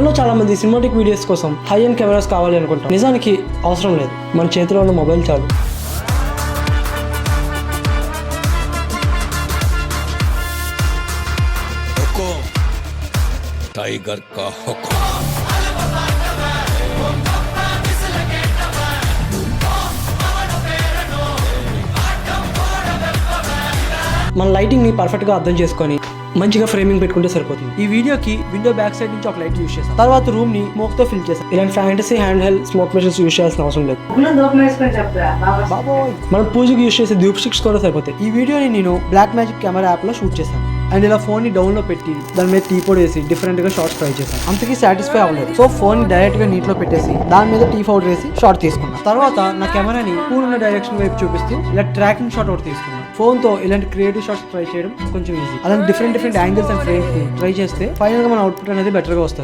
మనలో చాలా మంది సినిమాటిక్ వీడియోస్ కోసం హై ఎండ్ కెమెరాస్ కావాలి అనుకుంటాం. నిజానికి అవసరం లేదు, మన చేతిలో ఉన్న మొబైల్ చాలు. टाइगर का हुक्म. మన లైటింగ్ ని పర్ఫెక్ట్ గా అర్థం చేసుకొని మంచిగా ఫ్రేమింగ్ పెట్టుకుంటే సరిపోతుంది. ఈ వీడియోకి విండో బ్యాక్ సైడ్ నుంచి ఒక లైట్ యూస్ చేస్తాం. తర్వాత రూమ్ ని స్మోక్ తో ఫిల్ చేస్తాం. ఇలాంటి fantasy hand held smoke machines use చేయాల్సిన అవసరం లేదు. మనం పూజకి యూస్ చేసే డ్యూప్ స్టిక్స్ కూడా సరిపోతాయి. ఈ వీడియోని నేను బ్లాక్ మ్యాజిక్ కెమెరా యాప్ లో షూట్ చేశాను. అండ్ ఇలా ఫోన్ ని డౌన్ లో పెట్టి దాని మీద టీ పౌడర్ వేసి డిఫరెంట్ గా షార్ట్స్ ట్రై చేశాను. అంతకీ సాటిస్ఫై అవ్వలేదు. సో ఫోన్ ని డైరెక్ట్ గా నీటిలో పెట్టేసి దాని మీద టీ పౌడర్ వేసి షార్ట్ తీసుకున్నాను. తర్వాత నా కెమెరాని పూల్ ఉన్న డైరెక్షన్ వైపు చూపిస్తూ ఇలా ట్రాకింగ్ షాట్ ఒకటి తీసుకున్నాను. ఫోన్ తో ఇలాంటి క్రియేటివ్ షాట్స్ ట్రై చేయడం కొంచెం ఈజీ. అలాంటి డిఫరెంట్ యాంగిల్స్ అండ్ ఫ్రేమ్స్ ని ట్రై చేస్తే ఫైనల్ గా మన అవుట్పుట్ అనేది బెటర్ గా వస్తుంది.